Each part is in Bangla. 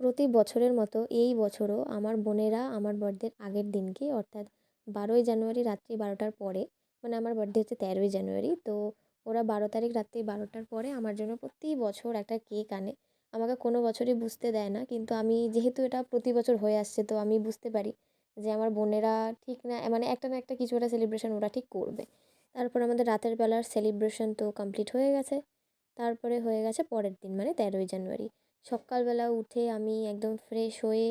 প্রতি বছরের মতো এই বছরও আমার বোনেরা আমার বার্থডের আগের দিনকে অর্থাৎ 12ই জানুয়ারি রাত্রি 12টার পরে, মানে আমার বার্থডে হচ্ছে 13ই জানুয়ারি, তো ওরা 12 তারিখ রাত্রি 12টার পরে আমার জন্য প্রতি বছর একটা কেক আনে। আমাকে কোনো বছরই বুঝতে দেয় না, কিন্তু আমি যেহেতু এটা প্রতি বছর হয়ে আসছে তো আমি বুঝতে পারি যে আমার বোনেরা ঠিক না, মানে একটা না একটা কিছু একটা সেলিব্রেশন ওরা ঠিক করবে। তারপর আমাদের রাতের বেলার সেলিব্রেশন তো কমপ্লিট হয়ে গেছে। তারপরে হয়ে গেছে পরের দিন, মানে 13ই জানুয়ারি। সকালবেলা উঠে আমি একদম ফ্রেশ হয়ে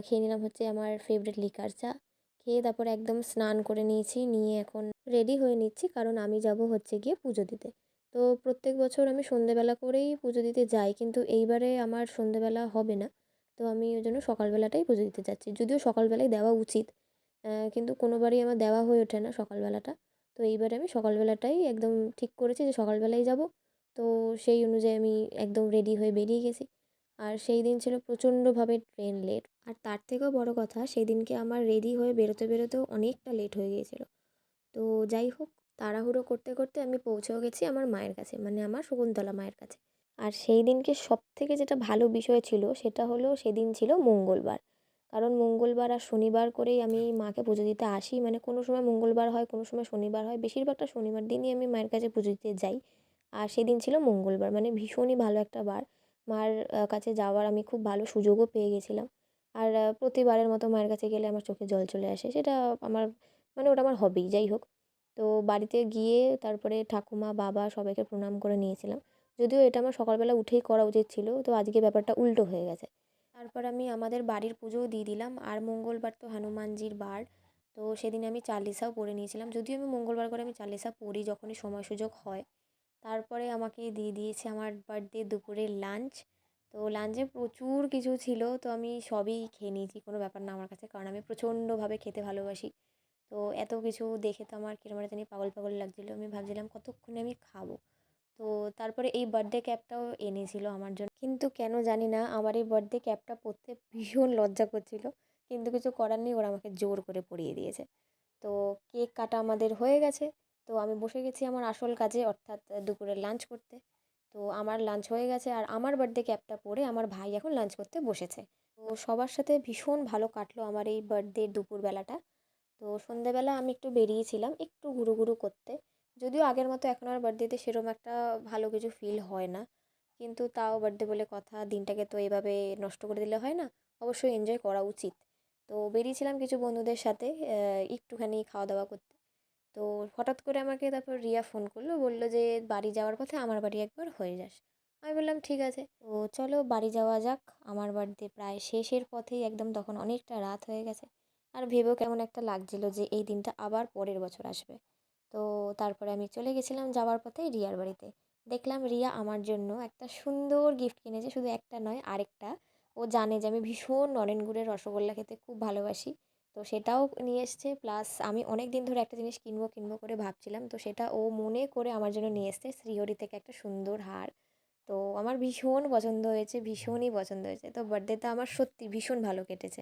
খেয়ে নিলাম হচ্ছে আমার ফেভারিট লিকার চা। খেয়ে তারপরে একদম স্নান করে নিয়েছি, নিয়ে এখন রেডি হয়ে নিচ্ছি, কারণ আমি যাব হচ্ছে গিয়ে পুজো দিতে। তো প্রত্যেক বছর আমি সন্ধেবেলা করেই পুজো দিতে যাই, কিন্তু এইবারে আমার সন্ধেবেলা হবে না। তো আমি ওই জন্য সকালবেলাটাই পুজো দিতে যাচ্ছি, যদিও সকালবেলায় দেওয়া উচিত, কিন্তু কোনোবারই আমার দেওয়া হয়ে ওঠে না সকালবেলাটা। তো এইবারে আমি সকালবেলাটাই একদম ঠিক করেছি যে সকালবেলাই যাব। তো সেই অনুযায়ী আমি একদম রেডি হয়ে বেরিয়ে গেছি। আর সেই দিন ছিল প্রচণ্ডভাবে ট্রেন লেট। আর তার থেকেও বড় কথা, সেই দিনকে আমার রেডি হয়ে বেরোতে বেরোতেও অনেকটা লেট হয়ে গিয়েছিল। তো যাই হোক, তাড়াহুড়ো করতে করতে আমি পৌঁছেও গেছি আমার মায়ের কাছে, মানে আমার শকুন্তলা মায়ের কাছে। আর সেই দিনকে সবথেকে যেটা ভালো বিষয় ছিল সেটা হলো সেদিন ছিল মঙ্গলবার। কারণ মঙ্গলবার আর শনিবার করেই আমি মাকে পুজো দিতে আসি, মানে কোনো সময় মঙ্গলবার হয়, কোনো সময় শনিবার হয়, বেশিরভাগটা শনিবার দিনই আমি মায়ের কাছে পুজো দিতে যাই। আর সেদিন ছিল মঙ্গলবার, মানে ভীষণই ভালো একটা বার। মার কাছে যাওয়ার আমি খুব ভালো সুযোগও পেয়ে গেছিলাম। আর প্রতিবারের মতো মায়ের কাছে গেলে আমার চোখে জল চলে আসে, সেটা আমার, মানে ওটা আমার হবি। যাই হোক, তো বাড়িতে গিয়ে তারপরে ঠাকুমা, বাবা সবাইকে প্রণাম করে নিয়েছিলাম। যদিও এটা আমার সকালবেলা উঠেই করা উচিত ছিল, তো আজকে ব্যাপারটা উল্টো হয়ে গেছে। তারপর আমি আমাদের বাড়ির পুজোও দিয়ে দিলাম। আর মঙ্গলবার তো হনুমানজির বার, তো সেদিন আমি চালিসাও পড়ে নিয়েছিলাম। যদিও আমি মঙ্গলবার করে আমি চালিসা পড়ি যখনই সময় সুযোগ হয়। তারপরে আমাকে দিয়ে দিয়েছে আমার বার্থডে দুপুরের লাঞ্চ। তো লাঞ্চে প্রচুর কিছু ছিল, তো আমি সবই খেয়ে নিয়েছি, কোনো ব্যাপার না আমার কাছে, কারণ আমি প্রচণ্ডভাবে খেতে ভালোবাসি। তো এত কিছু দেখে তো আমার কিরম একটা জানি পাগল পাগল লাগছিলো, আমি ভাবছিলাম কতক্ষণে আমি খাবো। তো তারপরে এই বার্থডে ক্যাপটাও এনেছিল আমার জন্য, কিন্তু কেন জানি না আমার এই বার্থডে ক্যাপটা পরতে ভীষণ লজ্জা করছিল, কিন্তু কিছু করার নেই, ওরা আমাকে জোর করে পরিয়ে দিয়েছে। তো কেক কাটা আমাদের হয়ে গেছে। তো আমি বসে গেছি আমার আসল কাজে, অর্থাৎ দুপুরের লাঞ্চ করতে। তো আমার লাঞ্চ হয়ে গেছে, আর আমার বার্থডে ক্যাপটা পরে আমার ভাই এখন লাঞ্চ করতে বসেছে। তো সবার সাথে ভীষণ ভালো কাটলো আমার এই বার্থডে দুপুরবেলাটা। তো সন্ধেবেলা আমি একটু বেরিয়েছিলাম একটু ঘুরুঘুরু করতে। যদিও আগের মতো এখন আর বার্থডেতে সেরকম একটা ভালো কিছু ফিল হয় না, কিন্তু তাও বার্থডে বলে কথা, দিনটাকে তো এভাবে নষ্ট করে দিলে হয় না, অবশ্যই এনজয় করা উচিত। তো বেরিয়েছিলাম কিছু বন্ধুদের সাথে একটুখানি খাওয়া দাওয়া করতে। তো হঠাৎ করে আমাকে তারপর রিয়া ফোন করলো, বললো যে বাড়ি যাওয়ার পথে আমার বাড়ি একবার হয়ে যাস। আমি বললাম ঠিক আছে, তো চলো বাড়ি যাওয়া যাক। আমার বাড়িতে প্রায় শেষের পথেই একদম, তখন অনেকটা রাত হয়ে গেছে। আর ভেবেও কেমন একটা লাগছিল যে এই দিনটা আবার পরের বছর আসবে। তো তারপরে আমি চলে গেছিলাম যাওয়ার পথে রিয়ার বাড়িতে। দেখলাম রিয়া আমার জন্য একটা সুন্দর গিফট কিনেছে, শুধু একটা নয় আরেকটা। ও জানে যে আমি ভীষণ নলেন গুড়ের রসগোল্লা খেতে খুব ভালোবাসি, তো সেটাও নিয়ে এসছে। প্লাস আমি অনেক দিন ধরে একটা জিনিস কিনবো কিনবো করে ভাবছিলাম, তো সেটা ও মনে করে আমার জন্য নিয়ে এসছে, শ্রীহরি থেকে একটা সুন্দর হার। তো আমার ভীষণ পছন্দ হয়েছে, ভীষণই পছন্দ হয়েছে। তো বার্থডেটা আমার সত্যি ভীষণ ভালো কেটেছে।